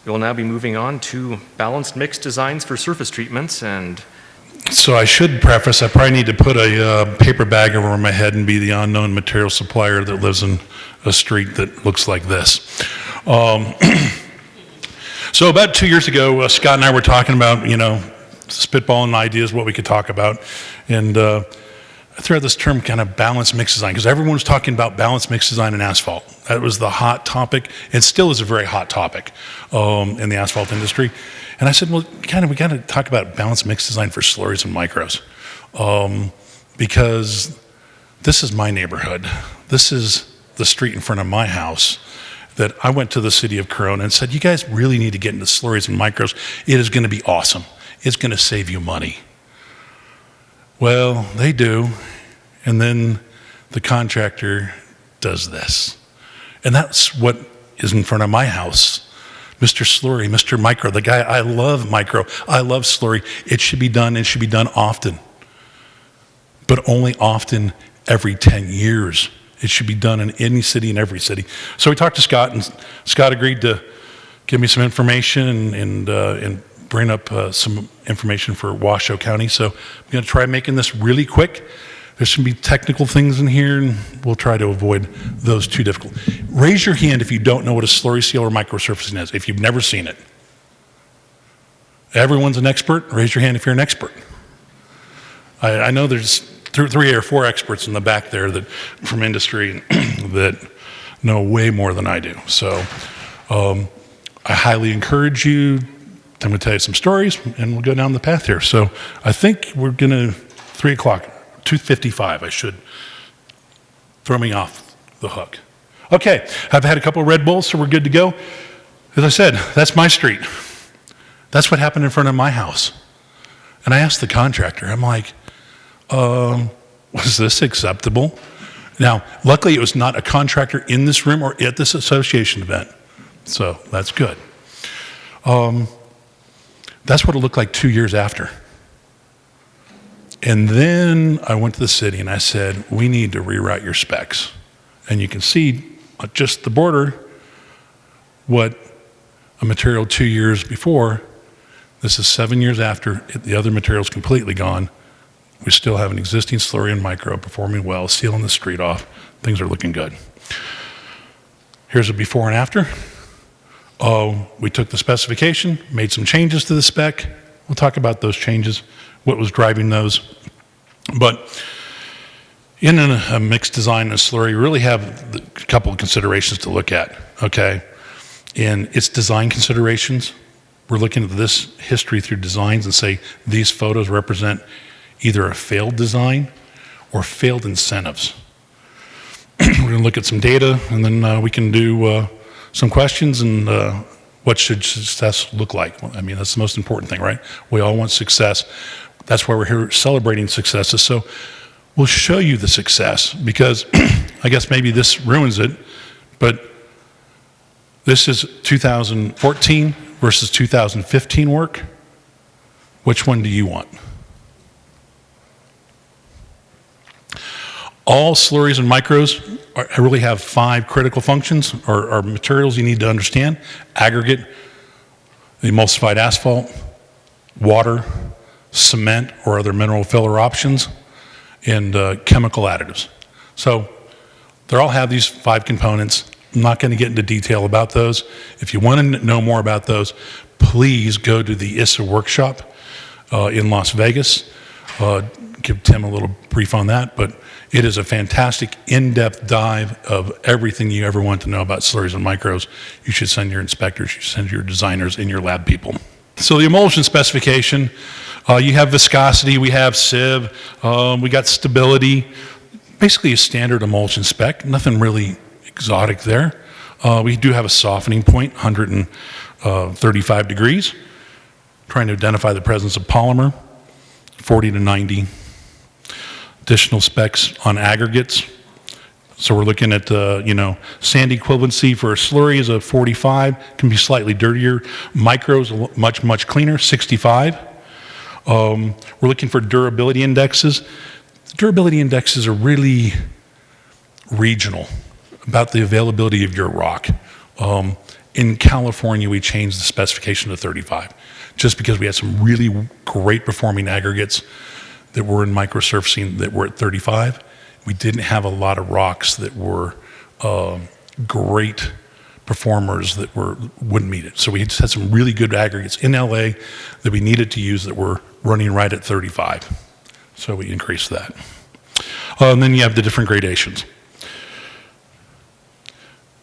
We will now be moving on to balanced mix designs for surface treatments. And so I should preface, I probably need to put a paper bag over my head and be the unknown material supplier that lives in a street that looks like this. So about 2 years ago, Scott and I were talking about, spitballing ideas, what we could talk about. And I threw out this term, kind of balanced mix design, because everyone was talking about balanced mix design in asphalt. That was the hot topic, and still is a very hot topic in the asphalt industry. And I said, well, we got to talk about balanced mix design for slurries and micros, because this is my neighborhood. This is the street in front of my house that I went to the city of Corona and said, you guys really need to get into slurries and micros. It is going to be awesome. It's going to save you money. Well, they do, and then the contractor does this. And that's what is in front of my house. Mr. Slurry, Mr. Micro, the guy, I love micro, I love slurry. It should be done often. But only often every 10 years. It should be done in any city, in every city. So we talked to Scott, and Scott agreed to give me some information and bring up some information for Washoe County. So I'm going to try making this really quick. There's going to be technical things in here, and we'll try to avoid those too difficult. Raise your hand if you don't know what a slurry seal or microsurfacing is, if you've never seen it. Everyone's an expert. Raise your hand if you're an expert. I know there's 3 or 4 experts in the back there that from industry that know way more than I do. So I highly encourage you. I'm going to tell you some stories, and we'll go down the path here. So I think we're going to 3 o'clock, 2:55. I should throw me off the hook. Okay, I've had a couple of Red Bulls, so we're good to go. As I said, that's my street. That's what happened in front of my house. And I asked the contractor, I'm like, was this acceptable? Now, luckily it was not a contractor in this room or at this association event. So that's good. That's what it looked like 2 years after. And then I went to the city and I said, we need to rewrite your specs. And you can see just the border what a material 2 years before, this is 7 years after, the other material's completely gone. We still have an existing slurry and micro performing well, sealing the street off. Things are looking good. Here's a before and after. We took the specification, made some changes to the spec. We'll talk about those changes, what was driving those. But in a mixed design and a slurry, you really have a couple of considerations to look at, okay? And it's design considerations. We're looking at this history through designs and say these photos represent either a failed design or failed incentives. We're going to look at some data, and then we can do some questions and what should success look like. I mean, that's the most important thing, right? We all want success. That's why we're here celebrating successes. So we'll show you the success, because I guess maybe this ruins it, but this is 2014 versus 2015 work. Which one do you want? All slurries and micros really have 5 critical functions or materials you need to understand: aggregate, the emulsified asphalt, water, cement or other mineral filler options, and chemical additives. So they all have these 5 components. I'm not going to get into detail about those. If you want to know more about those, please go to the ISSA workshop in Las Vegas. Give Tim a little brief on that, but it is a fantastic in-depth dive of everything you ever want to know about slurries and micros. You should send your inspectors, you should send your designers and your lab people. So the emulsion specification, you have viscosity, we have sieve, we got stability, basically a standard emulsion spec, nothing really exotic there. We do have a softening point, 135 degrees, trying to identify the presence of polymer, 40 to 90. Additional specs on aggregates. So we're looking at, sand equivalency for a slurry is a 45, can be slightly dirtier. Micros, much, much cleaner, 65. We're looking for durability indexes. Durability indexes are really regional about the availability of your rock. In California, we changed the specification to 35, just because we had some really great performing aggregates that were in microsurfacing that were at 35. We didn't have a lot of rocks that were great performers that wouldn't meet it. So we just had some really good aggregates in LA that we needed to use that were running right at 35. So we increased that. And then you have the different gradations.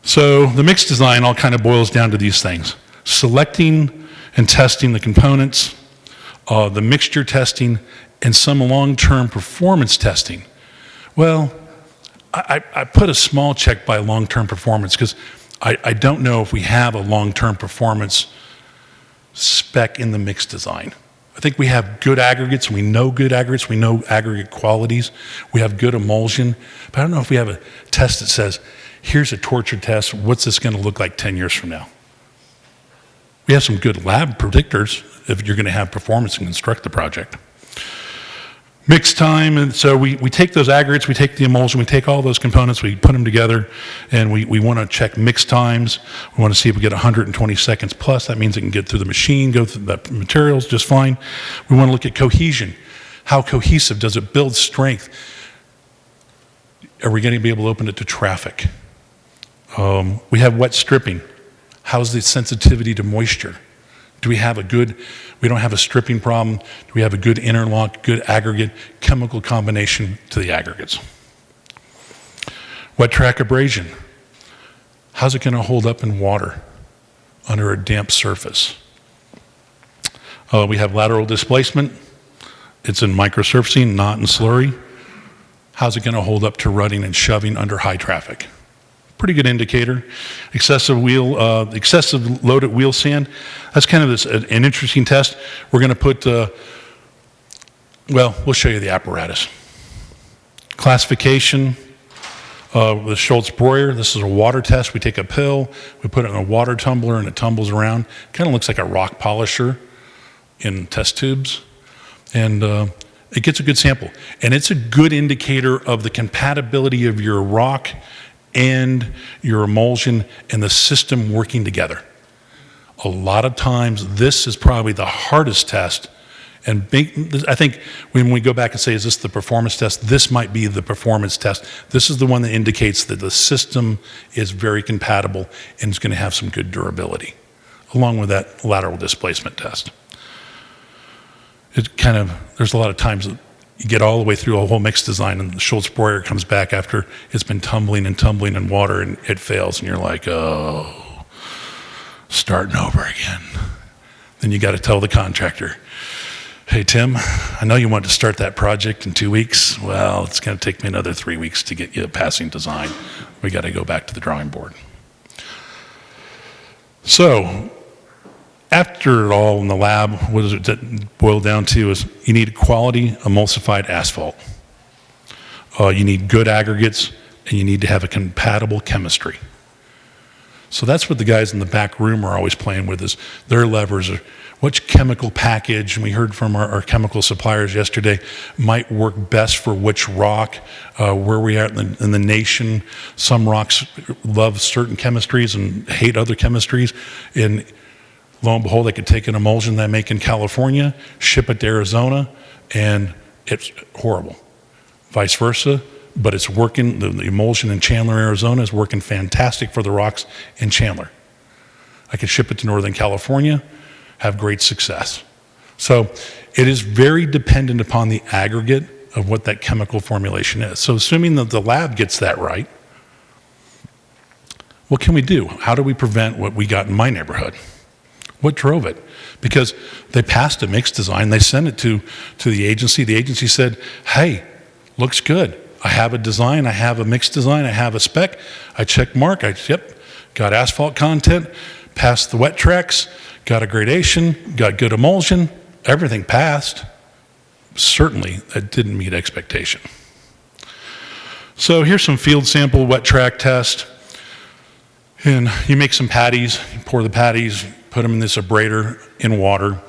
So the mix design all kind of boils down to these things: selecting and testing the components, the mixture testing, and some long-term performance testing. Well, I put a small check by long-term performance because I don't know if we have a long-term performance spec in the mix design. I think we have good aggregates, we know good aggregates, we know aggregate qualities, we have good emulsion, but I don't know if we have a test that says, here's a torture test, what's this going to look like 10 years from now? We have some good lab predictors if you're going to have performance and construct the project. Mix time, and so we take those aggregates, we take the emulsion, we take all those components, we put them together, and we want to check mix times. We want to see if we get 120 seconds plus. That means it can get through the machine, go through the materials just fine. We want to look at cohesion. How cohesive? Does it build strength? Are we going to be able to open it to traffic? We have wet stripping. How's the sensitivity to moisture? Do we have we don't have a stripping problem? Do we have a good interlock, good aggregate, chemical combination to the aggregates? Wet track abrasion. How's it going to hold up in water under a damp surface? We have lateral displacement. It's in microsurfacing, not in slurry. How's it going to hold up to rutting and shoving under high traffic? Pretty good indicator. Excessive load at wheel sand. That's kind of an interesting test. We're going to put, we'll show you the apparatus. Classification, the Schultz-Breuer. This is a water test. We take a pill, we put it in a water tumbler, and it tumbles around. Kind of looks like a rock polisher in test tubes. And it gets a good sample. And it's a good indicator of the compatibility of your rock and your emulsion and the system working together. A lot of times, this is probably the hardest test. And I think when we go back and say, is this the performance test? This might be the performance test. This is the one that indicates that the system is very compatible and is going to have some good durability, along with that lateral displacement test. There's a lot of times that you get all the way through a whole mix design and the Schultz-Breuer comes back after it's been tumbling in water and it fails and you're like, oh, starting over again. Then you got to tell the contractor, hey, Tim, I know you want to start that project in 2 weeks. Well, it's going to take me another 3 weeks to get you a passing design. We got to go back to the drawing board. So, after it all in the lab, what does it boil down to is you need quality emulsified asphalt. You need good aggregates, and you need to have a compatible chemistry. So that's what the guys in the back room are always playing with, is their levers are which chemical package, and we heard from our chemical suppliers yesterday, might work best for which rock, where we are in the nation. Some rocks love certain chemistries and hate other chemistries. And lo and behold, they could take an emulsion they make in California, ship it to Arizona, and it's horrible. Vice versa, but it's working. The emulsion in Chandler, Arizona is working fantastic for the rocks in Chandler. I could ship it to Northern California, have great success. So it is very dependent upon the aggregate of what that chemical formulation is. So assuming that the lab gets that right, what can we do? How do we prevent what we got in my neighborhood? What drove it? Because they passed a mix design, they sent it to the agency. The agency said, hey, looks good. I have a design, I have a mix design, I have a spec. I check mark, got asphalt content, passed the wet tracks, got a gradation, got good emulsion, everything passed. Certainly, that didn't meet expectation. So here's some field sample wet track test. And you make some patties, you pour the patties, put them in this abrader in water.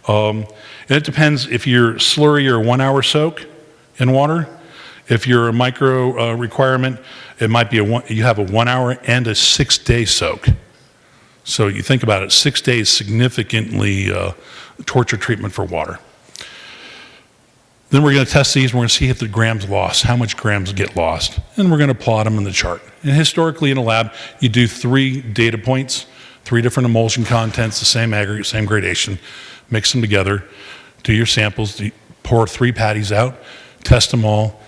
And it depends if you're slurry or 1 hour soak in water. If you're a micro requirement, it might be you have a 1 hour and a 6 day soak. So you think about it, 6 days significantly torture treatment for water. Then we're going to test these, and we're going to see if the grams lost, how much grams get lost, and we're going to plot them in the chart. And historically in a lab, you do 3 data points, 3 different emulsion contents, the same aggregate, same gradation, mix them together, do your samples, pour 3 patties out, test them all,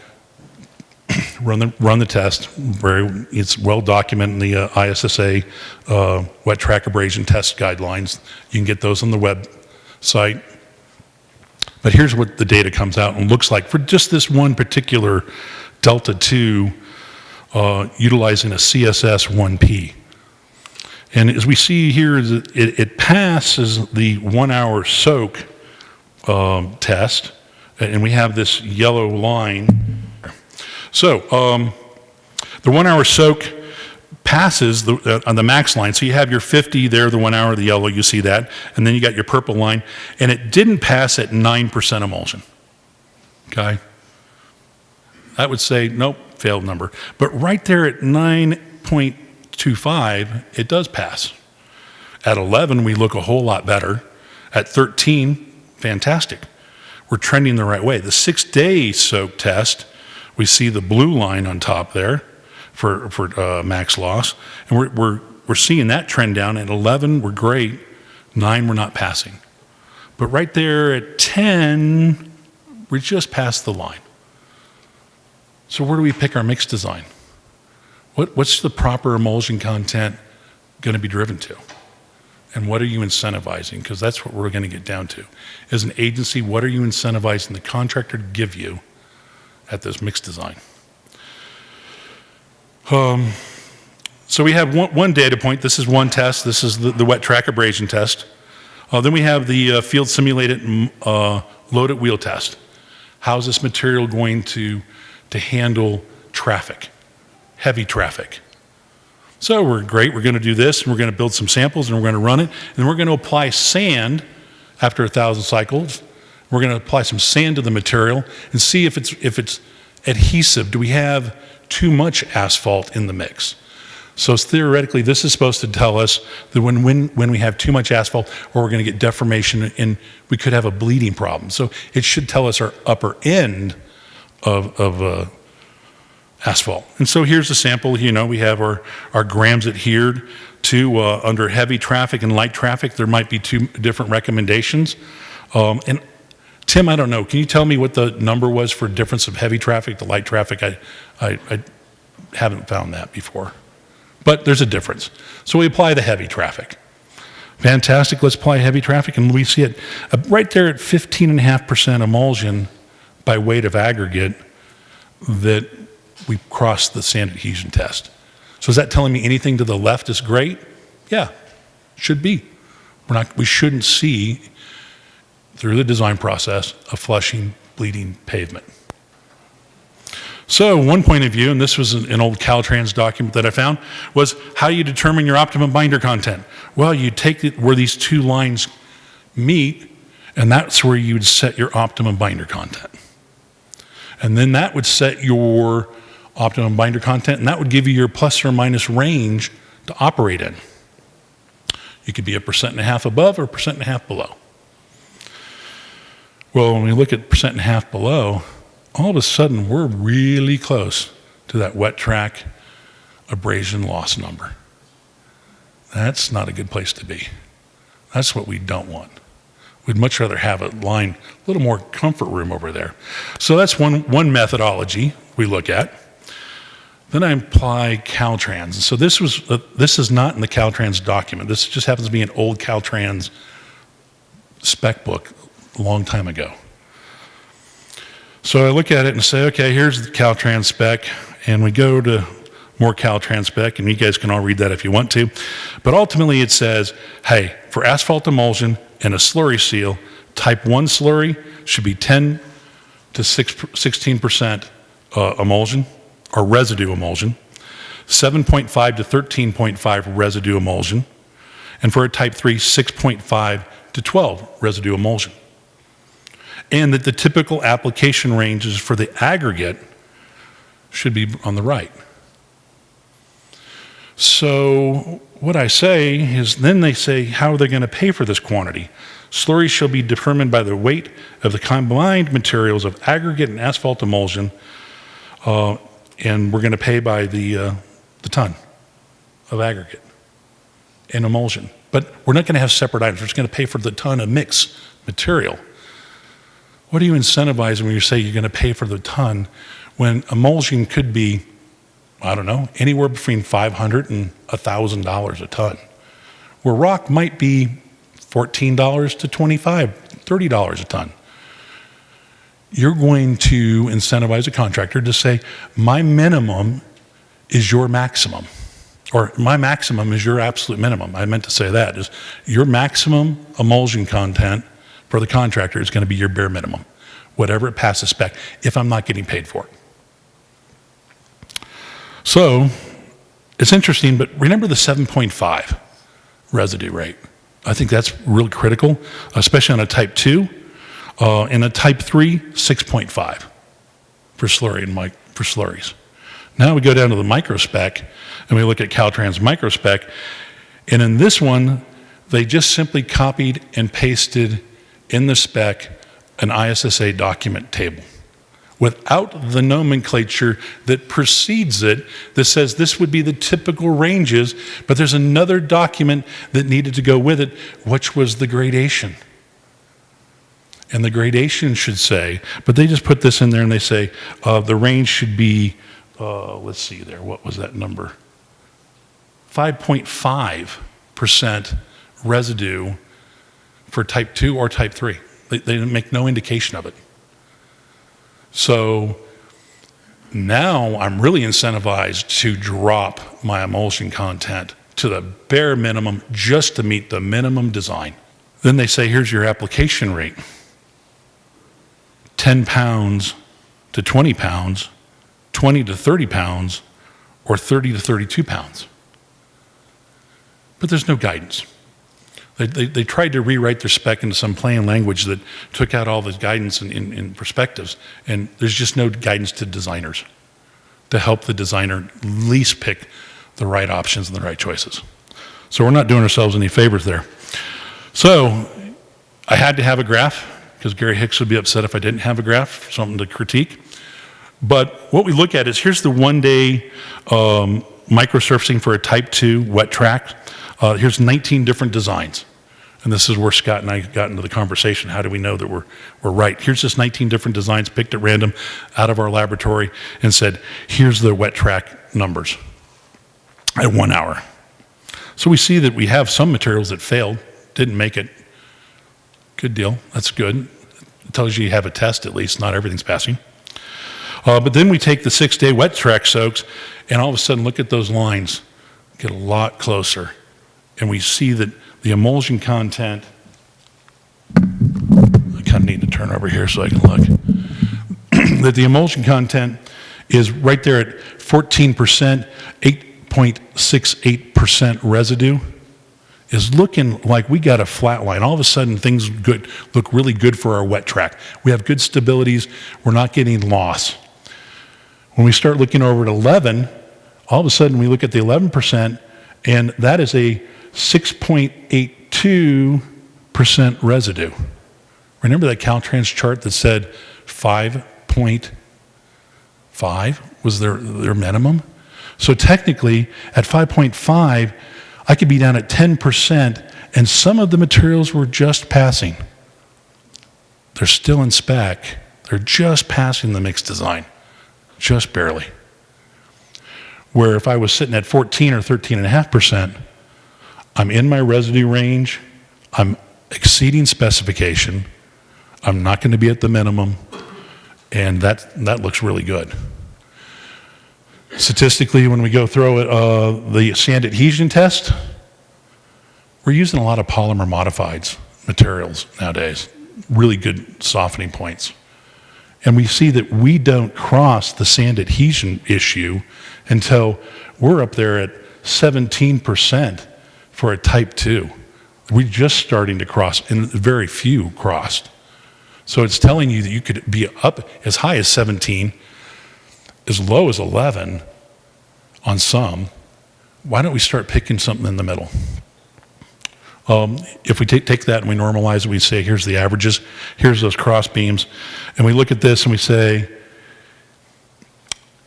run the test. It's well documented in the ISSA wet track abrasion test guidelines. You can get those on the website. But here's what the data comes out and looks like for just this one particular Delta 2 utilizing a CSS 1P. And as we see here, it passes the 1-hour soak test, and we have this yellow line. So the 1-hour soak passes on the max line. So you have your 50 there, the 1 hour, the yellow, you see that. And then you got your purple line. And it didn't pass at 9% emulsion. Okay? That would say, nope, failed number. But right there at 9.25, it does pass. At 11, we look a whole lot better. At 13, fantastic. We're trending the right way. The 6-day soak test, we see the blue line on top there for max loss, and we're seeing that trend down. At 11, we're great. 9, we're not passing. But right there at 10, we're just past the line. So where do we pick our mix design? What's the proper emulsion content going to be driven to? And what are you incentivizing? Because that's what we're going to get down to. As an agency, what are you incentivizing the contractor to give you at this mix design? So we have one data point. This is one test. This is the wet track abrasion test. Then we have the field simulated loaded wheel test. How's this material going to handle traffic, heavy traffic? So we're great. We're going to do this, and we're going to build some samples, and we're going to run it, and then we're going to apply sand after 1,000 cycles. We're going to apply some sand to the material and see if it's adhesive. Do we have too much asphalt in the mix? So theoretically, this is supposed to tell us that when we have too much asphalt, or we're going to get deformation, and we could have a bleeding problem. So it should tell us our upper end of asphalt. And so here's a sample. You know, we have our grams adhered to under heavy traffic and light traffic. There might be 2 different recommendations. And Tim, I don't know. Can you tell me what the number was for difference of heavy traffic to light traffic? I haven't found that before. But there's a difference. So we apply the heavy traffic. Fantastic. Let's apply heavy traffic, and we see it right there at 15.5% emulsion by weight of aggregate that we crossed the sand adhesion test. So is that telling me anything to the left is great? Yeah, should be. We shouldn't see through the design process a flushing, bleeding pavement. So one point of view, and this was an old Caltrans document that I found, was how you determine your optimum binder content. Well, you take it where these 2 lines meet, and that's where you would set your optimum binder content. And then that would set your optimum binder content, and that would give you your plus or minus range to operate in. You could be 1.5% above or 1.5% below. Well, when we look at 1.5% below, all of a sudden we're really close to that wet track abrasion loss number. That's not a good place to be. That's what we don't want. We'd much rather have a line, a little more comfort room over there. So that's one methodology we look at. Then I apply Caltrans. So this is not in the Caltrans document. This just happens to be an old Caltrans spec book a long time ago. So I look at it and say, okay, here's the Caltrans spec, and we go to more Caltrans spec, and you guys can all read that if you want to. But ultimately it says, hey, for asphalt emulsion and a slurry seal, type 1 slurry should be 10 to 16% emulsion, or residue emulsion, 7.5 to 13.5 residue emulsion, and for a type 3, 6.5 to 12 residue emulsion. And that the typical application ranges for the aggregate should be on the right. So what I say is, then they say, how are they going to pay for this quantity? Slurry shall be determined by the weight of the combined materials of aggregate and asphalt emulsion, and we're going to pay by the ton of aggregate and emulsion. But we're not going to have separate items. We're just going to pay for the ton of mixed material. What are you incentivizing when you say you're going to pay for the ton when emulsion could be, I don't know, anywhere between $500 and $1,000 a ton, where rock might be $14 to $25, $30 a ton? You're going to incentivize a contractor to say, my minimum is your maximum, or my maximum is your absolute minimum. I meant to say that, is your maximum emulsion content for the contractor is going to be your bare minimum, whatever it passes spec, if I'm not getting paid for it. So it's interesting, but remember the 7.5 residue rate. I think that's really critical, especially on a type 2. And a type 3, 6.5 for slurry and for slurries. Now we go down to the microspec and we look at Caltrans microspec, and in this one, they just simply copied and pasted in the spec an ISSA document table without the nomenclature that precedes it that says this would be the typical ranges, but there's another document that needed to go with it, which was the gradation. And the gradation should say, but they just put this in there and they say the range should be, let's see there, what was that number? 5.5% residue for type 2 or type 3. They didn't make no indication of it. So now I'm really incentivized to drop my emulsion content to the bare minimum just to meet the minimum design. Then they say, here's your application rate. 10 pounds to 20 pounds, 20 to 30 pounds, or 30 to 32 pounds. But there's no guidance. They tried to rewrite their spec into some plain language that took out all the guidance in perspectives, and there's just no guidance to designers to help the designer at least pick the right options and the right choices. So we're not doing ourselves any favors there. So I had to have a graph, because Gary Hicks would be upset if I didn't have a graph, something to critique. But what we look at is, here's the one-day microsurfacing for a type 2 wet track. Here's 19 different designs. And this is where Scott and I got into the conversation. How do we know that we're right? Here's just 19 different designs picked at random out of our laboratory and said, here's the wet track numbers at 1 hour. So we see that we have some materials that failed, didn't make it. Good deal, that's good. It tells you have a test at least, not everything's passing. But then we take the 6-day wet track soaks and all of a sudden look at those lines, get a lot closer. And we see that the emulsion content, I kind of need to turn over here so I can look, that the emulsion content is right there at 14%, 8.68% residue, is looking like we got a flat line. All of a sudden things look really good for our wet track. We have good stabilities, we're not getting loss. When we start looking over at 11, all of a sudden we look at the 11%, and that is a 6.82% residue. Remember that Caltrans chart that said 5.5 was their minimum? So technically, at 5.5, I could be down at 10%, and some of the materials were just passing. They're still in spec. They're just passing the mixed design, just barely. Where if I was sitting at 14 or 13.5%, I'm in my residue range, I'm exceeding specification, I'm not going to be at the minimum, and that looks really good. Statistically, when we go through it, the sand adhesion test, we're using a lot of polymer modified materials nowadays, really good softening points. And we see that we don't cross the sand adhesion issue until we're up there at 17% for a type 2. We're just starting to cross, and very few crossed. So it's telling you that you could be up as high as 17, as low as 11 on some, why don't we start picking something in the middle? If we take that and we normalize it, we say, here's the averages, here's those cross beams, and we look at this and we say,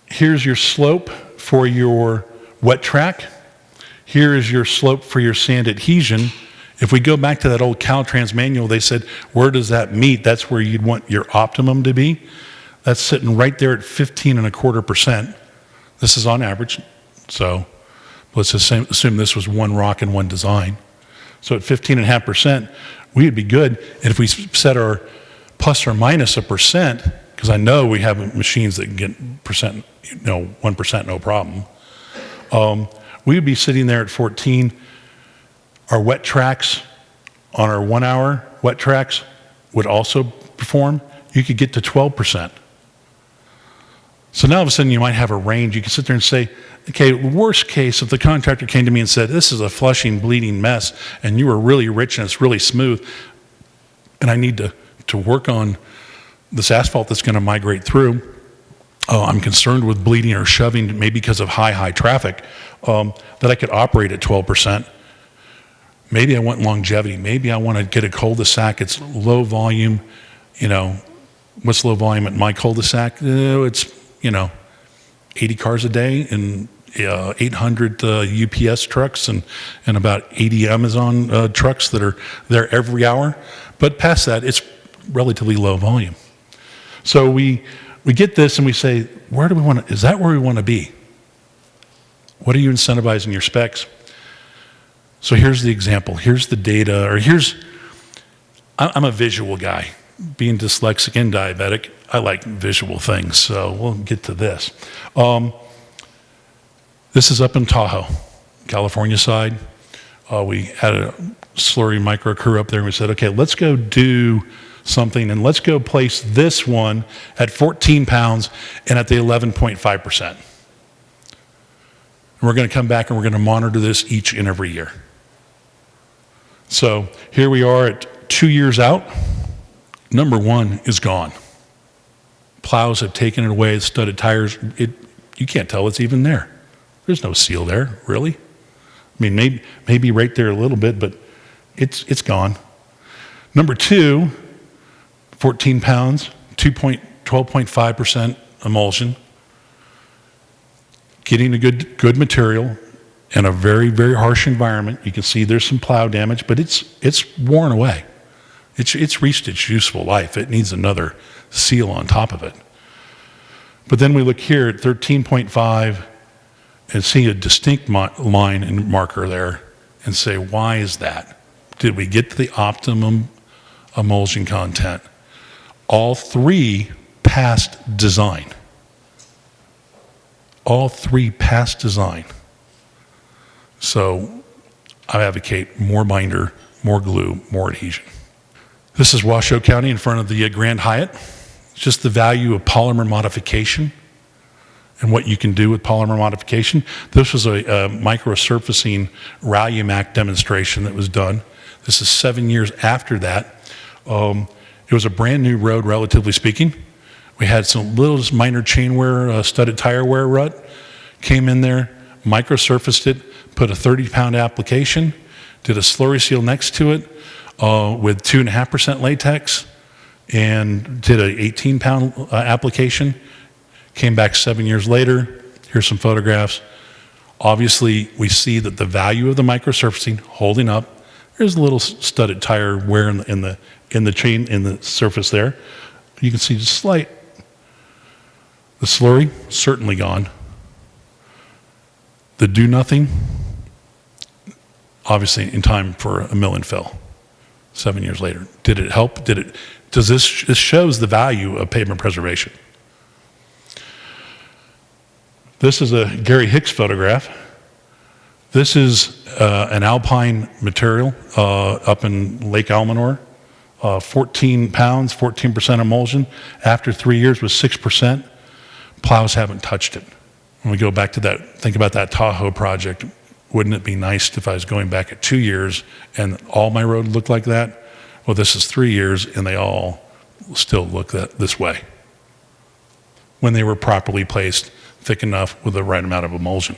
here's your slope for your wet track, here is your slope for your sand adhesion. If we go back to that old Caltrans manual, they said, where does that meet? That's where you'd want your optimum to be. That's sitting right there at 15.25%. This is on average, so let's assume this was one rock and one design. So at 15.5%, we'd be good. And if we set our plus or minus a percent, because I know we have machines that can get percent, 1%, no problem. We would be sitting there at 14. Our wet tracks on our 1 hour wet tracks would also perform. You could get to 12%. So now all of a sudden you might have a range. You can sit there and say, okay, worst case, if the contractor came to me and said, this is a flushing, bleeding mess, and you were really rich and it's really smooth, and I need to work on this asphalt that's going to migrate through, I'm concerned with bleeding or shoving, maybe because of high traffic, that I could operate at 12%. Maybe I want longevity. Maybe I want to get a cul-de-sac. It's low volume. What's low volume at my cul-de-sac? It's, 80 cars a day and 800 UPS trucks and about 80 Amazon trucks that are there every hour. But past that, it's relatively low volume. So we get this and we say, where do we want to, is that where we want to be? What are you incentivizing your specs? So here's the example. Here's the data, or I'm a visual guy. Being dyslexic and diabetic, I like visual things, so we'll get to this. This is up in Tahoe, California side. We had a slurry micro crew up there, and we said, okay, let's go do something, and let's go place this one at 14 pounds and at the 11.5%. And we're going to come back and we're going to monitor this each and every year. So here we are at 2 years out. Number one is gone. Plows have taken it away, studded tires. You can't tell it's even there. There's no seal there, really. I mean, maybe right there a little bit, but it's gone. Number two, 14 pounds, 12.5% emulsion. Getting a good material in a very, very harsh environment. You can see there's some plow damage, but it's worn away. It's reached its useful life. It needs another seal on top of it. But then we look here at 13.5 and see a distinct line and marker there and say, why is that? Did we get to the optimum emulsion content? All three passed design. All three passed design. So I advocate more binder, more glue, more adhesion. This is Washoe County in front of the Grand Hyatt. It's just the value of polymer modification and what you can do with polymer modification. This was a microsurfacing Ralumac demonstration that was done. This is 7 years after that. It was a brand new road, relatively speaking. We had some little minor chain wear, studded tire wear rut. Came in there, microsurfaced it, put a 30-pound application, did a slurry seal next to it with 2.5% latex, and did an 18-pound application. Came back 7 years later. Here's some photographs. Obviously, we see that the value of the microsurfacing holding up. There's a little studded tire wear in the chain, in the surface there. You can see just slight. The slurry, certainly gone. The do nothing, obviously in time for a mill and fill. 7 years later. Did it help? This shows the value of pavement preservation. This is a Gary Hicks photograph. This is an alpine material up in Lake Almanor. 14 pounds, 14% emulsion. After 3 years was 6%. Plows haven't touched it. When we go back to that, think about that Tahoe project. Wouldn't it be nice if I was going back at 2 years and all my road looked like that? Well, this is 3 years and they all still look this way when they were properly placed, thick enough with the right amount of emulsion.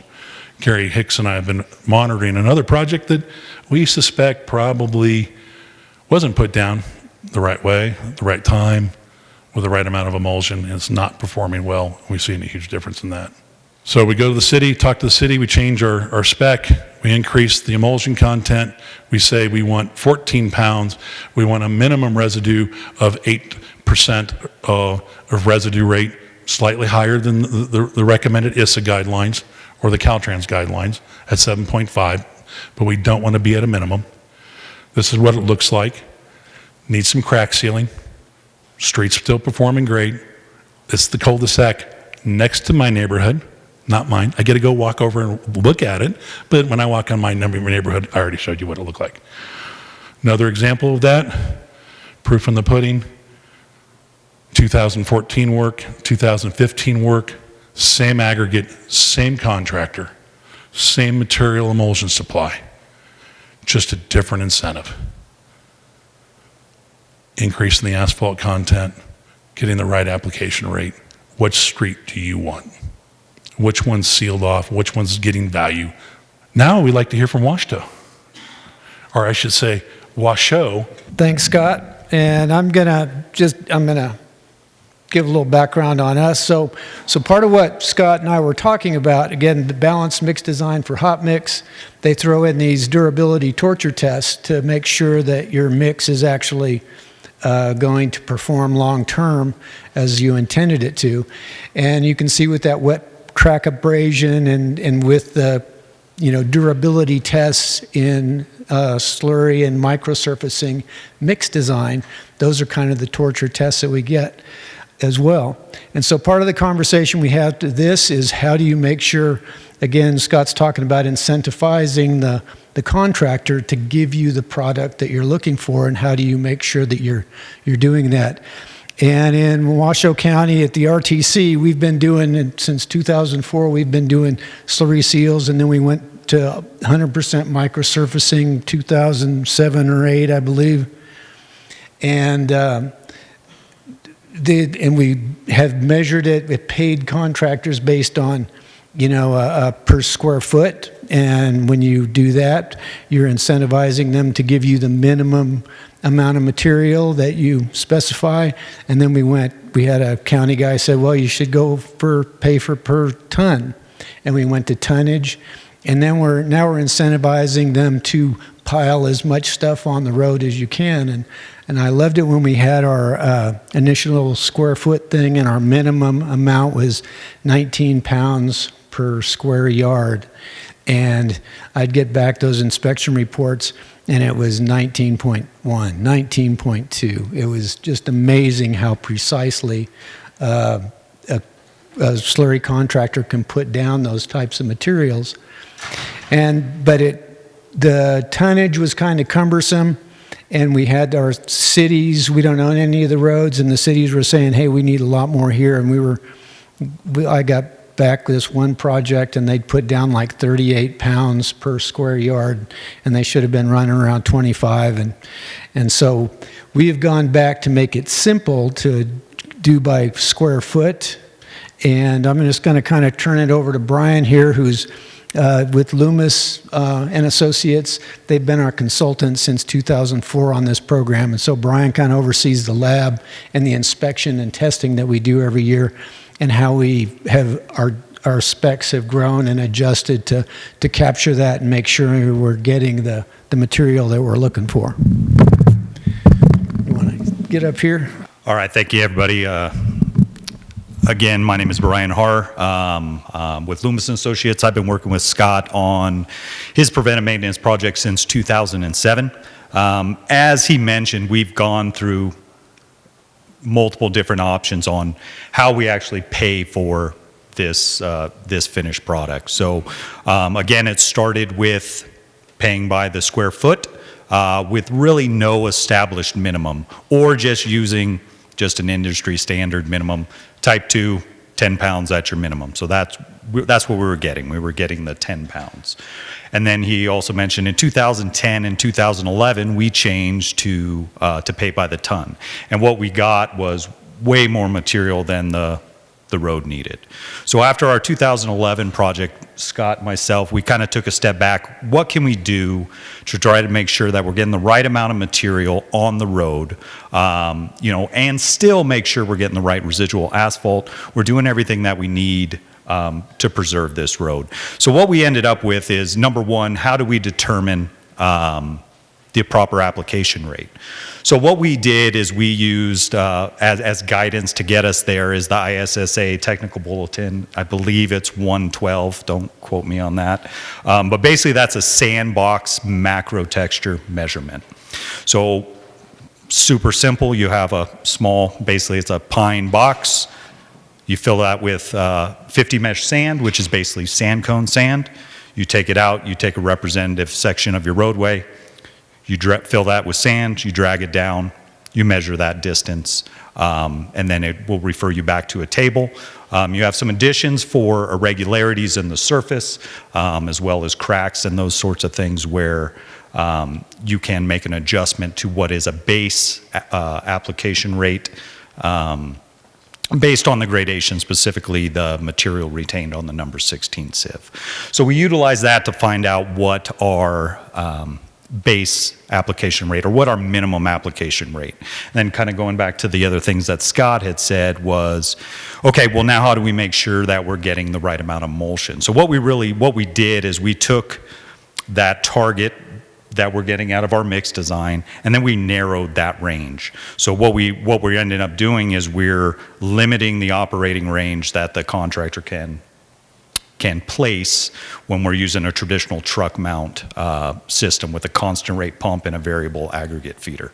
Carrie Hicks and I have been monitoring another project that we suspect probably wasn't put down the right way, the right time, with the right amount of emulsion, and it's not performing well. We've seen a huge difference in that. So we go to the city, talk to the city, we change our spec, we increase the emulsion content, we say we want 14 pounds, we want a minimum residue of 8% of residue rate, slightly higher than the recommended ISA guidelines or the Caltrans guidelines at 7.5, but we don't want to be at a minimum. This is what it looks like. Needs some crack sealing. Street's still performing great. It's the cul-de-sac next to my neighborhood, not mine. I get to go walk over and look at it, but when I walk on my neighborhood, I already showed you what it looked like. Another example of that, proof in the pudding, 2014 work, 2015 work, same aggregate, same contractor, same material emulsion supply, just a different incentive. Increasing the asphalt content, getting the right application rate. Which street do you want? Which one's sealed off? Which one's getting value? Now we'd like to hear from Washto. Or I should say, Washoe. Thanks, Scott. And I'm gonna give a little background on us. So part of what Scott and I were talking about, again, the balanced mix design for hot mix, they throw in these durability torture tests to make sure that your mix is actually going to perform long term as you intended it to. And you can see with that wet crack abrasion and with the durability tests in slurry and microsurfacing mix design, those are kind of the torture tests that we get as well. And so part of the conversation we have to this is how do you make sure, again, Scott's talking about incentivizing the contractor to give you the product that you're looking for, and how do you make sure that you're doing that. And in Washoe County at the RTC, we've been doing, since 2004, we've been doing slurry seals, and then we went to 100% microsurfacing 2007 or 8, I believe. And we have measured it with paid contractors based on, per square foot. And when you do that, you're incentivizing them to give you the minimum amount of material that you specify. And then we had a county guy said, well, you should pay for per ton. And we went to tonnage. And then now we're incentivizing them to pile as much stuff on the road as you can. And I loved it when we had our initial square foot thing, and our minimum amount was 19 pounds per square yard. And I'd get back those inspection reports, and it was 19.1, 19.2. It was just amazing how precisely a slurry contractor can put down those types of materials. But the tonnage was kind of cumbersome, and we had our cities, we don't own any of the roads, and the cities were saying, hey, we need a lot more here. And I got back this one project, and they'd put down like 38 pounds per square yard, and they should have been running around 25. And so we have gone back to make it simple to do by square foot. And I'm just going to kind of turn it over to Brian here, who's with Loomis and Associates. They've been our consultants since 2004 on this program. And so Brian kind of oversees the lab and the inspection and testing that we do every year, and how we have our specs have grown and adjusted to capture that and make sure we're getting the material that we're looking for. You want to get up here? All right, thank you, everybody. Again, my name is Brian Harr with Loomis & Associates. I've been working with Scott on his preventive maintenance project since 2007. As he mentioned, we've gone through multiple different options on how we actually pay for this finished product. So again, it started with paying by the square foot with really no established minimum, or just using just an industry standard minimum. Type 2, 10 pounds, that's your minimum. So that's what we were getting. We were getting the 10 pounds. And then he also mentioned in 2010 and 2011, we changed to pay by the ton. And what we got was way more material than the the road needed. So after our 2011 project, Scott and myself, we kind of took a step back. What can we do to try to make sure that we're getting the right amount of material on the road, and still make sure we're getting the right residual asphalt? We're doing everything that we need to preserve this road. So what we ended up with is, number one, how do we determine the proper application rate? So what we did is we used as guidance to get us there is the ISSA technical bulletin. I believe it's 112, don't quote me on that. But basically that's a sandbox macro texture measurement. So super simple, you have a small, basically it's a pine box. You fill that with 50 mesh sand, which is basically sand cone sand. You take it out, you take a representative section of your roadway, you fill that with sand, you drag it down, you measure that distance, and then it will refer you back to a table. You have some additions for irregularities in the surface, as well as cracks and those sorts of things where you can make an adjustment to what is a base application rate based on the gradation, specifically the material retained on the number 16 sieve. So we utilize that to find out what our base application rate, or what our minimum application rate. And then kind of going back to the other things that Scott had said was, okay, well now how do we make sure that we're getting the right amount of emulsion? So what we did is we took that target that we're getting out of our mix design, and then we narrowed that range. So what we ended up doing is we're limiting the operating range that the contractor can place when we're using a traditional truck mount system with a constant rate pump and a variable aggregate feeder.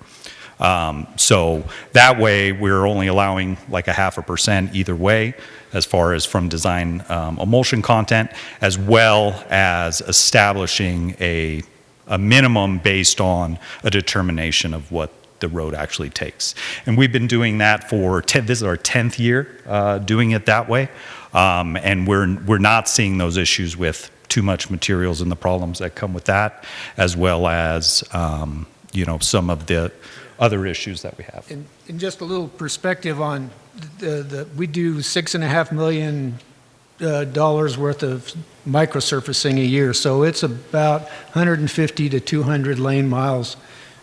So that way we're only allowing like a 0.5% either way as far as from design emulsion content, as well as establishing a minimum based on a determination of what the road actually takes. And we've been doing that for, this is our 10th year doing it that way. And we're not seeing those issues with too much materials and the problems that come with that, as well as, some of the other issues that we have. And just a little perspective on we do $6.5 million worth of microsurfacing a year. So it's about 150 to 200 lane miles,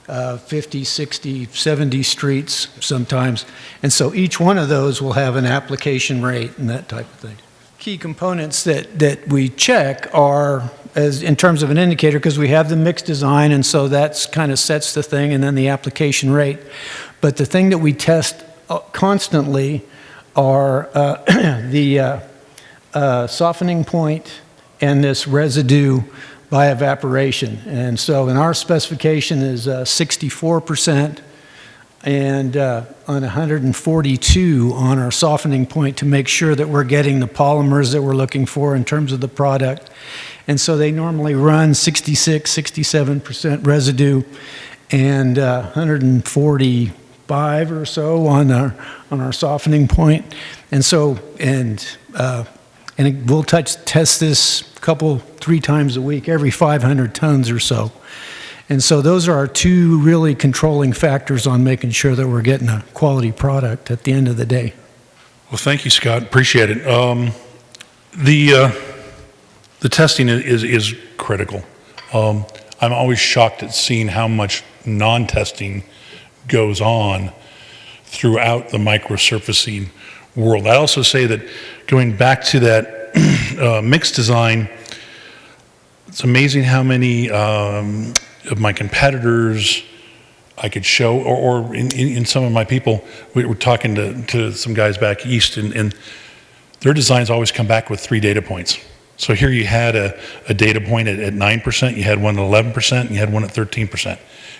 50, 60, 70 streets sometimes. And so each one of those will have an application rate and that type of thing. Key components that we check are, as in terms of an indicator, because we have the mixed design, and so that's kind of sets the thing, and then the application rate. But the thing that we test constantly are the softening point and this residue by evaporation. And so in our specification is 64% and on 142 on our softening point to make sure that we're getting the polymers that we're looking for in terms of the product. And so they normally run 66, 67% residue and 145 or so on our softening point. And so, we'll test this 3 times a week, every 500 tons or so. And so those are our two really controlling factors on making sure that we're getting a quality product at the end of the day. Well, thank you, Scott. Appreciate it. The testing is critical. I'm always shocked at seeing how much non-testing goes on throughout the microsurfacing world. I also say that going back to that mixed design, it's amazing how many of my competitors I could show, or in some of my people, we were talking to some guys back east, and their designs always come back with 3 data points. So here you had a data point at 9%, you had one at 11%, and you had one at 13%.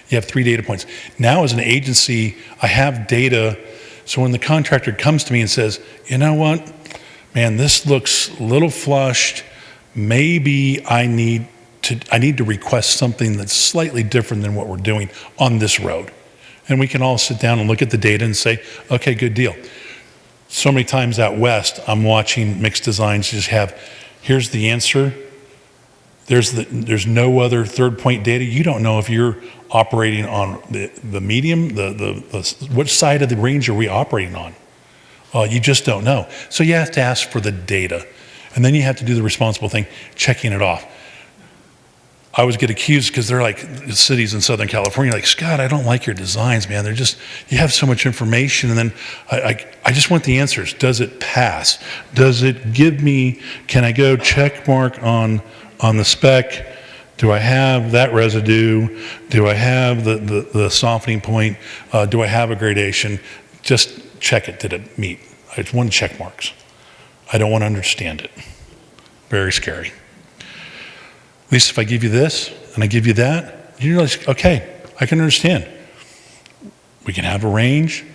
You have 3 data points. Now as an agency, I have data, so when the contractor comes to me and says, you know what, man, this looks a little flushed, maybe I need to request something that's slightly different than what we're doing on this road. And we can all sit down and look at the data and say, okay, good deal. So many times out west, I'm watching mixed designs just have, here's the answer. There's no other third point data. You don't know if you're operating on the medium, which side of the range are we operating on? You just don't know. So you have to ask for the data. And then you have to do the responsible thing, checking it off. I always get accused because they're like cities in Southern California, like, Scott, I don't like your designs, man. They're just, you have so much information. And then I just want the answers. Does it pass? Does it give me, can I go check mark on the spec? Do I have that residue? Do I have the softening point? Do I have a gradation? Just check it. Did it meet? I just want check marks. I don't want to understand it. Very scary. At least if I give you this and I give you that, you realize, okay, I can understand. We can have a range.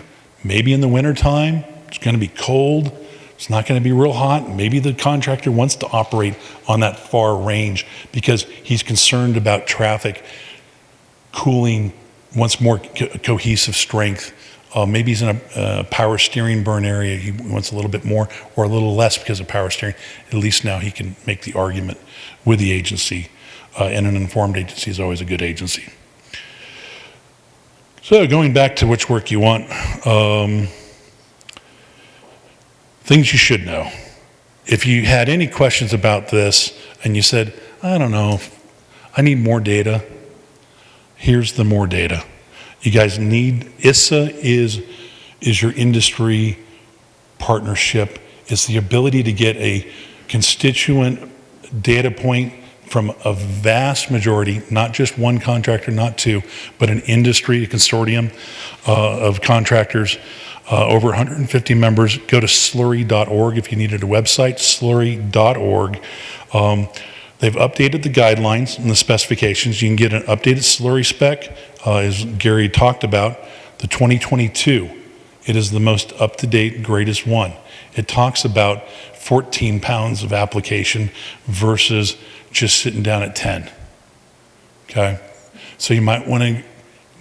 Maybe in the wintertime, it's going to be cold. It's not going to be real hot. Maybe the contractor wants to operate on that far range because he's concerned about traffic cooling, wants more cohesive strength. Maybe he's in a power steering burn area. He wants a little bit more or a little less because of power steering. At least now he can make the argument with the agency. And an informed agency is always a good agency. So going back to which work you want, things you should know. If you had any questions about this and you said, I don't know, I need more data, here's the more data. You guys need, ISSA is your industry partnership. It's the ability to get a constituent data point from a vast majority, not just one contractor, not two, but an industry, a consortium of contractors, over 150 members. Go to slurry.org if you needed a website, slurry.org. They've updated the guidelines and the specifications. You can get an updated slurry spec, as Gary talked about, the 2022. It is the most up-to-date, greatest one. It talks about 14 pounds of application versus just sitting down at 10. Okay? So you might want to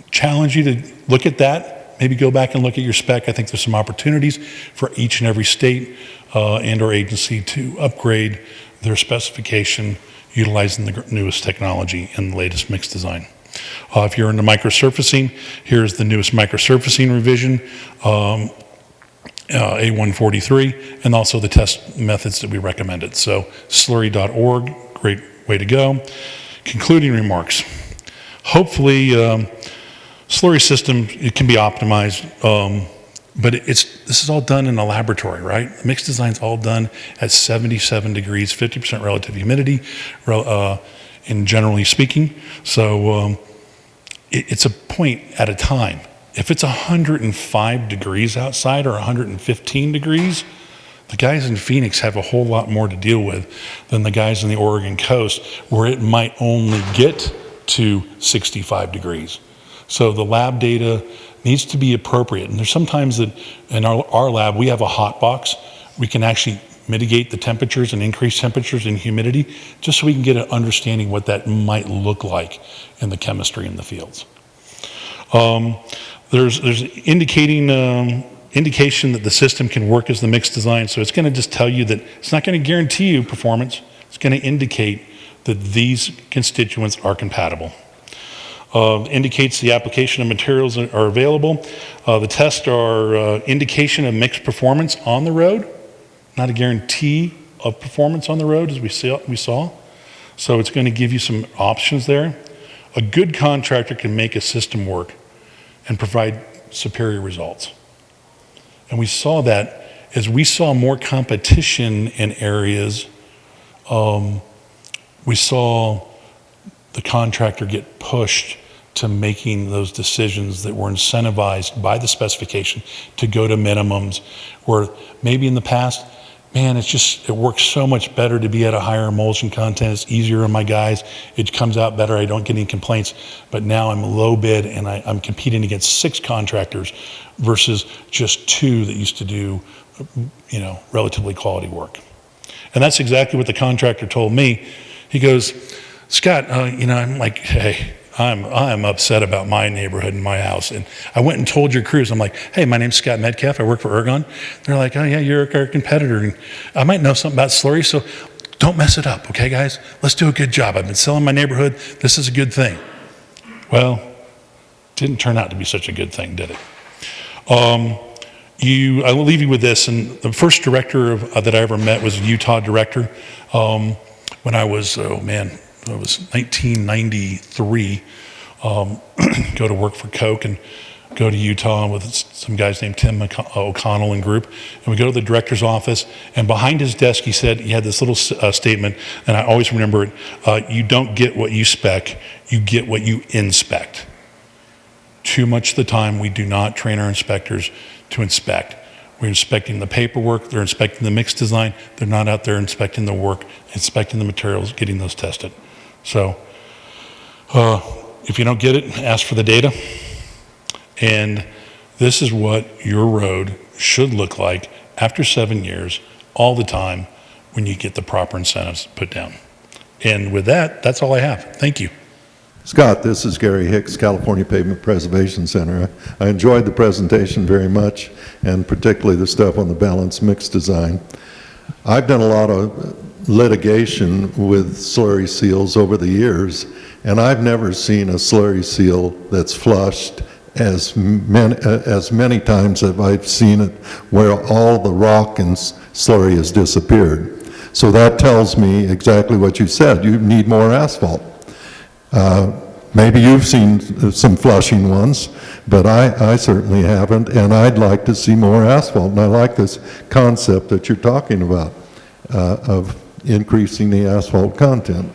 challenge you to look at that, maybe go back and look at your spec. I think there's some opportunities for each and every state and or agency to upgrade their specification utilizing the newest technology and the latest mix design. If you're into microsurfacing, here's the newest microsurfacing revision, A143, and also the test methods that we recommended. So slurry.org, great way to go. Concluding remarks. Hopefully, slurry system, it can be optimized, but this is all done in a laboratory, right? The mix design's all done at 77 degrees, 50% relative humidity, in generally speaking. So it's a point at a time. If it's 105 degrees outside or 115 degrees, the guys in Phoenix have a whole lot more to deal with than the guys in the Oregon coast, where it might only get to 65 degrees. So the lab data needs to be appropriate. And there's sometimes that in our lab, we have a hot box. We can actually mitigate the temperatures and increase temperatures and humidity just so we can get an understanding what that might look like in the chemistry in the fields. There's indication that the system can work as the mix design. So it's going to just tell you that it's not going to guarantee you performance. It's going to indicate that these constituents are compatible. Indicates the application of materials are available. The tests are indication of mixed performance on the road, not a guarantee of performance on the road as we saw. So it's going to give you some options there. A good contractor can make a system work and provide superior results. And we saw that as we saw more competition in areas, we saw the contractor get pushed to making those decisions that were incentivized by the specification to go to minimums, where maybe in the past, man, it works so much better to be at a higher emulsion content. It's easier on my guys. It comes out better. I don't get any complaints. But now I'm low bid and I'm competing against 6 contractors versus just 2 that used to do, relatively quality work. And that's exactly what the contractor told me. He goes, Scott, I'm like, hey, I'm upset about my neighborhood and my house. And I went and told your crews, I'm like, hey, my name's Scott Metcalf. I work for Ergon. They're like, oh yeah, you're our competitor. And I might know something about slurry, so don't mess it up, okay, guys? Let's do a good job. I've been selling my neighborhood. This is a good thing. Well, didn't turn out to be such a good thing, did it? I will leave you with this. And the first director that I ever met was a Utah director when I was, it was 1993. Go to work for Coke and go to Utah with some guys named Tim O'Connell and group. And we go to the director's office, and behind his desk, he had this little statement, and I always remember it. You don't get what you spec, you get what you inspect. Too much of the time, we do not train our inspectors to inspect. We're inspecting the paperwork, they're inspecting the mix design, they're not out there inspecting the work, inspecting the materials, getting those tested. So, if you don't get it, ask for the data. And this is what your road should look like after 7 years, all the time, when you get the proper incentives put down. And with that, that's all I have. Thank you. Scott, this is Gary Hicks, California Pavement Preservation Center. I enjoyed the presentation very much, and particularly the stuff on the balanced mix design. I've done a lot of litigation with slurry seals over the years, and I've never seen a slurry seal that's flushed as many times as I've seen it where all the rock and slurry has disappeared. So that tells me exactly what you said. You need more asphalt. Maybe you've seen some flushing ones, but I certainly haven't, and I'd like to see more asphalt. And I like this concept that you're talking about of increasing the asphalt content.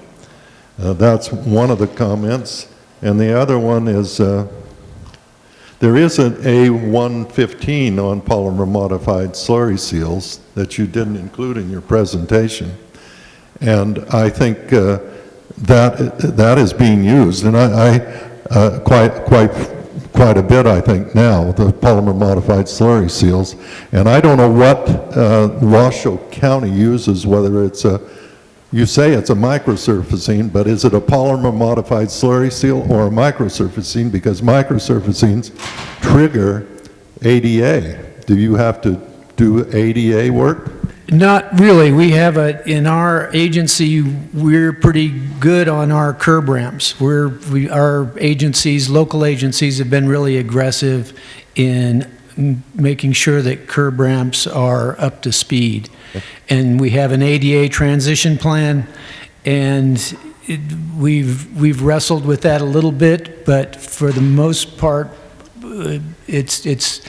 That's one of the comments. And the other one is there is an A115 on polymer modified slurry seals that you didn't include in your presentation. And I think that is being used, and I quite a bit, I think, now, the polymer modified slurry seals. And I don't know what Washoe County uses, whether it's you say it's a microsurfacing, but is it a polymer modified slurry seal or a microsurfacing? Because microsurfacings trigger ADA. Do you have to do ADA work? Not really. We have in our agency, we're pretty good on our curb ramps. Our agencies, local agencies, have been really aggressive in making sure that curb ramps are up to speed. And we have an ADA transition plan, and we've wrestled with that a little bit, but for the most part, it's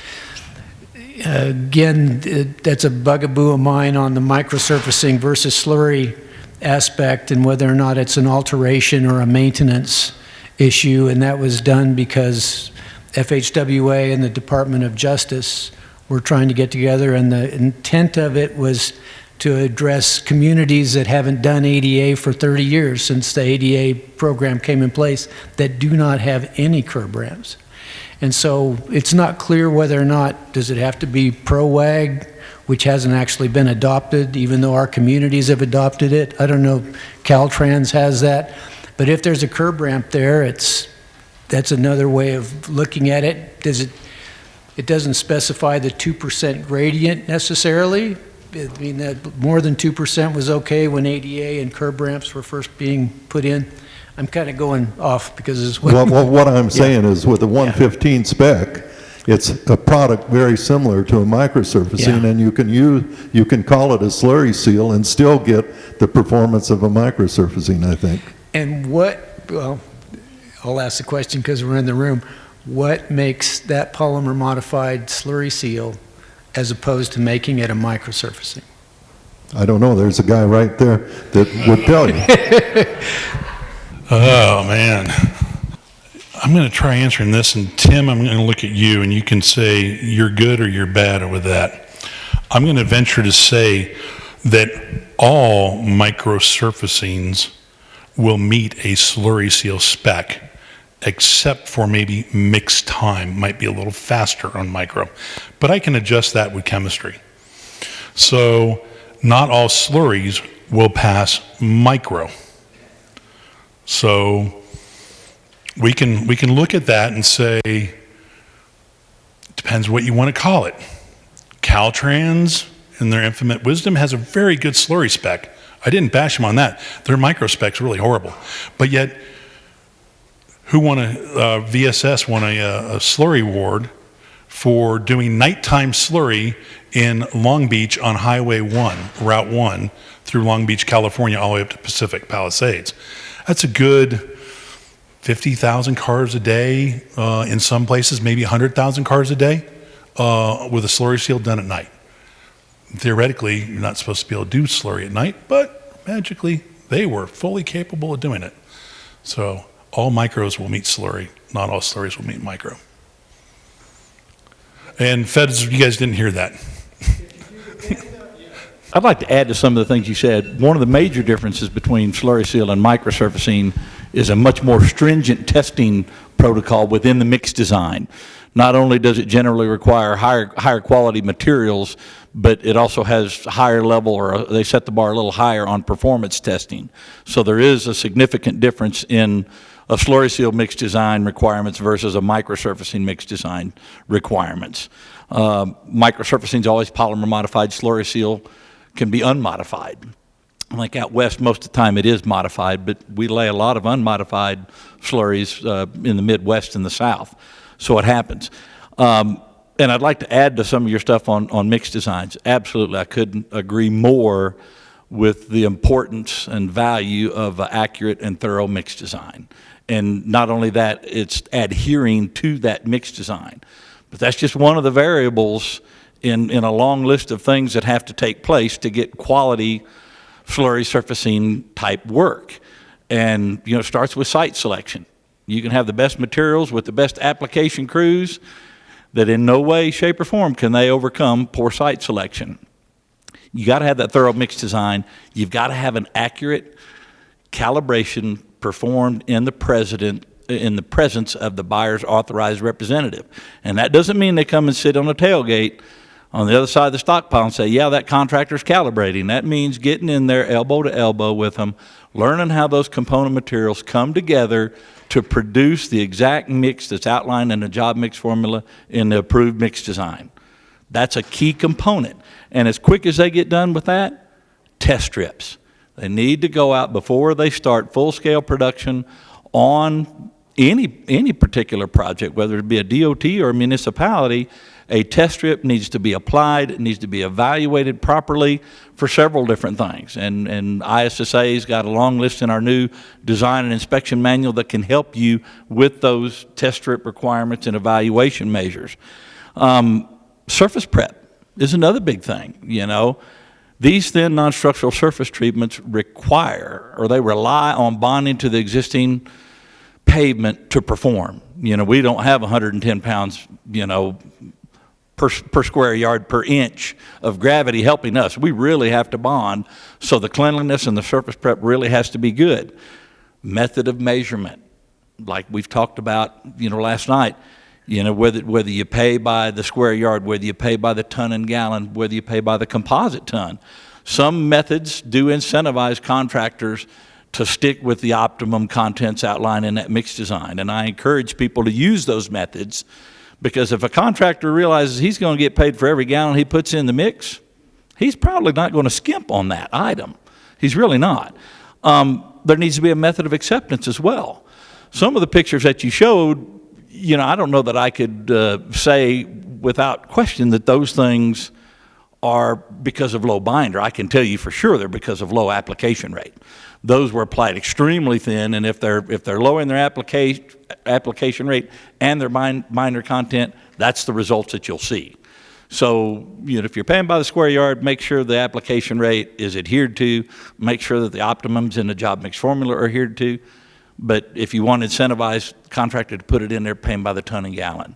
again, that's a bugaboo of mine on the microsurfacing versus slurry aspect, and whether or not it's an alteration or a maintenance issue. And that was done because FHWA and the Department of Justice were trying to get together, and the intent of it was to address communities that haven't done ADA for 30 years since the ADA program came in place that do not have any curb ramps. And so it's not clear whether or not, does it have to be ProWag, which hasn't actually been adopted, even though our communities have adopted it. I don't know if Caltrans has that. But if there's a curb ramp there, that's another way of looking at it. It doesn't specify the 2% gradient necessarily. I mean, that more than 2% was okay when ADA and curb ramps were first being put in. I'm kind of going off because it's well, what I'm saying is with the 115 spec, it's a product very similar to a microsurfacing, and you can call it a slurry seal and still get the performance of a microsurfacing, I think. And well, I'll ask the question because we're in the room. What makes that polymer modified slurry seal as opposed to making it a microsurfacing? I don't know. There's a guy right there that would tell you. Oh, man. I'm going to try answering this, and Tim, I'm going to look at you, and you can say you're good or you're bad with that. I'm going to venture to say that all microsurfacings will meet a slurry seal spec, except for maybe mix time might be a little faster on micro. But I can adjust that with chemistry. So not all slurries will pass micro. So we can look at that and say, depends what you want to call it. Caltrans, in their infinite wisdom, has a very good slurry spec. I didn't bash them on that. Their micro spec's really horrible. But yet, VSS won a slurry award for doing nighttime slurry in Long Beach on Highway 1, Route 1, through Long Beach, California, all the way up to Pacific Palisades. That's a good 50,000 cars a day, in some places, maybe 100,000 cars a day, with a slurry seal done at night. Theoretically, you're not supposed to be able to do slurry at night, but magically, they were fully capable of doing it. So all micros will meet slurry, not all slurries will meet micro. And feds, you guys didn't hear that. I'd like to add to some of the things you said. One of the major differences between slurry seal and microsurfacing is a much more stringent testing protocol within the mix design. Not only does it generally require higher quality materials, but it also has higher level, or they set the bar a little higher on performance testing. So there is a significant difference in a slurry seal mix design requirements versus a microsurfacing mix design requirements. Microsurfacing is always polymer modified. Slurry seal can be unmodified. Like out west, most of the time it is modified, but we lay a lot of unmodified slurries in the Midwest and the South. So it happens. And I'd like to add to some of your stuff on mix designs. Absolutely, I couldn't agree more with the importance and value of accurate and thorough mix design. And not only that, it's adhering to that mix design. But that's just one of the variables in a long list of things that have to take place to get quality slurry surfacing type work. And it starts with site selection. You can have the best materials with the best application crews that in no way, shape, or form can they overcome poor site selection. You got to have that thorough mix design. You've got to have an accurate calibration performed in the presence of the buyer's authorized representative. And that doesn't mean they come and sit on a tailgate on the other side of the stockpile and say, yeah, that contractor's calibrating. That means getting in there elbow to elbow with them, learning how those component materials come together to produce the exact mix that's outlined in the job mix formula in the approved mix design. That's a key component. And as quick as they get done with that, test strips. They need to go out before they start full-scale production on any particular project, whether it be a DOT or a municipality. A test strip needs to be applied, it needs to be evaluated properly for several different things. And ISSA's got a long list in our new design and inspection manual that can help you with those test strip requirements and evaluation measures. Surface prep is another big thing, These thin non-structural surface treatments require, or they rely on bonding to the existing pavement to perform. We don't have 110 pounds, per square yard per inch of gravity helping us. We really have to bond, so the cleanliness and the surface prep really has to be good. Method of measurement, like we've talked about, last night, whether you pay by the square yard, whether you pay by the ton and gallon, whether you pay by the composite ton. Some methods do incentivize contractors to stick with the optimum contents outlined in that mix design, and I encourage people to use those methods. Because if a contractor realizes he's going to get paid for every gallon he puts in the mix, he's probably not going to skimp on that item. He's really not. There needs to be a method of acceptance as well. Some of the pictures that you showed, I don't know that I could say without question that those things are because of low binder. I can tell you for sure they're because of low application rate. Those were applied extremely thin, and if they're lowering their application rate and their binder content, that's the results that you'll see. So, if you're paying by the square yard, make sure the application rate is adhered to, make sure that the optimums in the job mix formula are adhered to. But if you want to incentivize the contractor to put it in there, paying by the ton and gallon.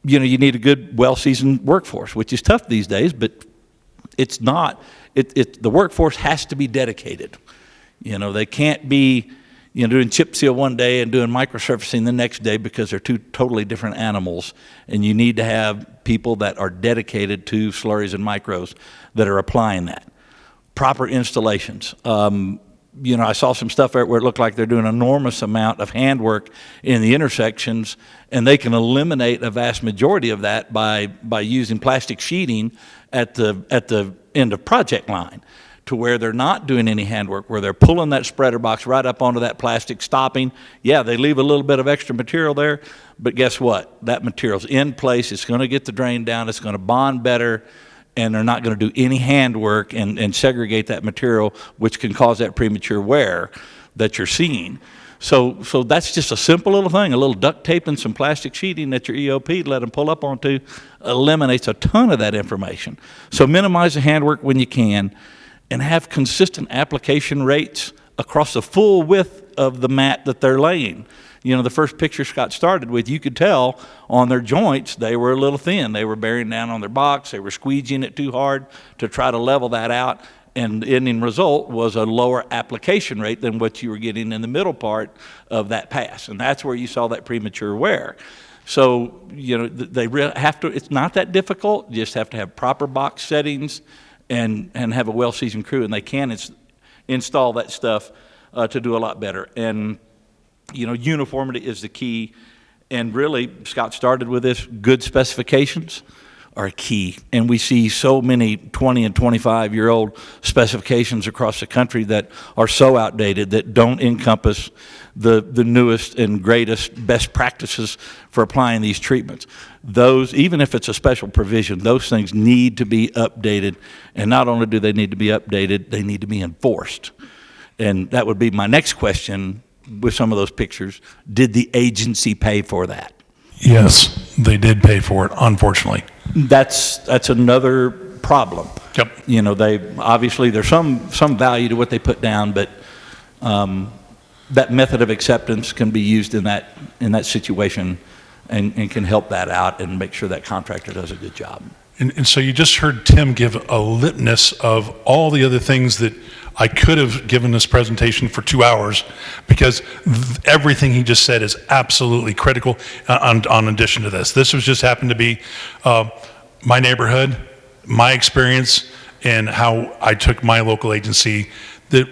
You need a good, well-seasoned workforce, which is tough these days, but it's not. The workforce has to be dedicated. They can't be, doing chip seal one day and doing microsurfacing the next day, because they're two totally different animals. And you need to have people that are dedicated to slurries and micros that are applying that. Proper installations. I saw some stuff where it looked like they're doing an enormous amount of handwork in the intersections, and they can eliminate a vast majority of that by using plastic sheeting at the end of project line to where they're not doing any handwork, where they're pulling that spreader box right up onto that plastic, stopping. Yeah, they leave a little bit of extra material there, but guess what? That material's in place. It's going to get the drain down. It's going to bond better, and they're not going to do any handwork and segregate that material, which can cause that premature wear that you're seeing. So that's just a simple little thing. A little duct tape and some plastic sheeting that your EOP let them pull up onto eliminates a ton of that information. So minimize the handwork when you can, and have consistent application rates across the full width of the mat that they're laying. You know, the first picture Scott started with, you could tell on their joints they were a little thin. They were bearing down on their box. They were squeegeeing it too hard to try to level that out. And the ending result was a lower application rate than what you were getting in the middle part of that pass. And that's where you saw that premature wear. So, you know, they really have to, it's not that difficult. You just have to have proper box settings and have a well-seasoned crew, and they can install that stuff to do a lot better. And, you know, uniformity is the key. And really, Scott started with this, good specifications are key. And we see so many 20 and 25-year-old specifications across the country that are so outdated that don't encompass the newest and greatest best practices for applying these treatments. Those, even if it's a special provision, those things need to be updated. And not only do they need to be updated, they need to be enforced. And that would be my next question with some of those pictures. Did the agency pay for that? Yes, they did pay for it, unfortunately. That's another problem. Yep. You know, obviously there's some value to what they put down, but that method of acceptance can be used in that situation and can help that out and make sure that contractor does a good job. And so you just heard Tim give a litmus of all the other things that I could have given this presentation for 2 hours, because everything he just said is absolutely critical on addition to this. This was just happened to be my neighborhood, my experience, and how I took my local agency that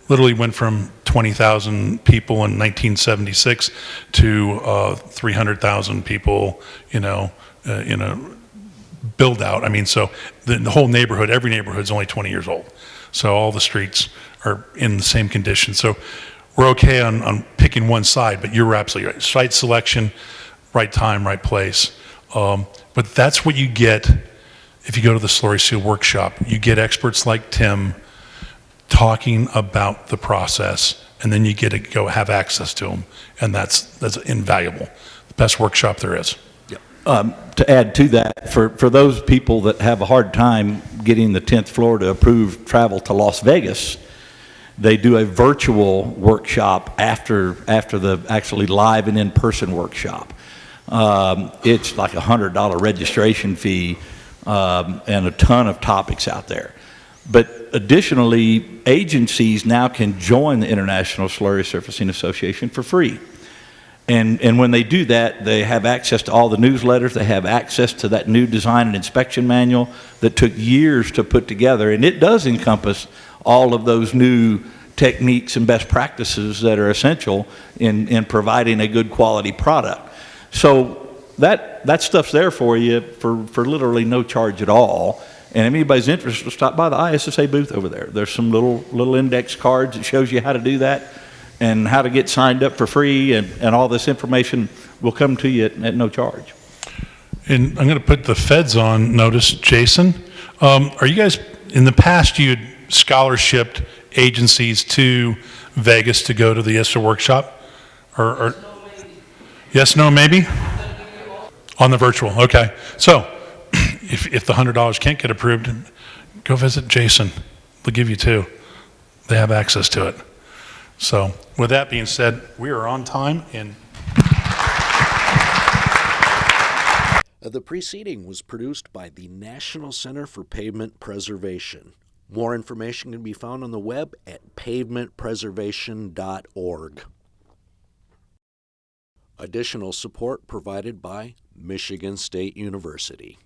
literally went from 20,000 people in 1976 to 300,000 people, in a build out. I mean, so the whole neighborhood, every neighborhood is only 20 years old. So all the streets are in the same condition. So we're okay on picking one side, but you're absolutely right. Site selection, right time, right place. But that's what you get if you go to the Slurry Seal workshop. You get experts like Tim talking about the process, and then you get to go have access to them, and that's invaluable. The best workshop there is. To add to that, for those people that have a hard time getting the 10th floor to approve travel to Las Vegas, they do a virtual workshop after the actually live and in-person workshop. It's like $100 registration fee and a ton of topics out there. But additionally, agencies now can join the International Slurry Surfacing Association for free. And when they do that, they have access to all the newsletters. They have access to that new design and inspection manual that took years to put together. And it does encompass all of those new techniques and best practices that are essential in providing a good quality product. So that stuff's there for you for literally no charge at all. And if anybody's interested, stop by the ISSA booth over there. There's some little index cards that shows you how to do that, and how to get signed up for free, and all this information will come to you at no charge. And I'm going to put the feds on notice. Jason, are you guys, in the past you had scholarshiped agencies to Vegas to go to the ISSA workshop? Or yes, no, maybe? On the virtual, okay. So if the $100 can't get approved, go visit Jason. They'll give you two. They have access to it. So with that being said, we are on time. And the preceding was produced by the National Center for Pavement Preservation. More information can be found on the web at pavementpreservation.org. Additional support provided by Michigan State University.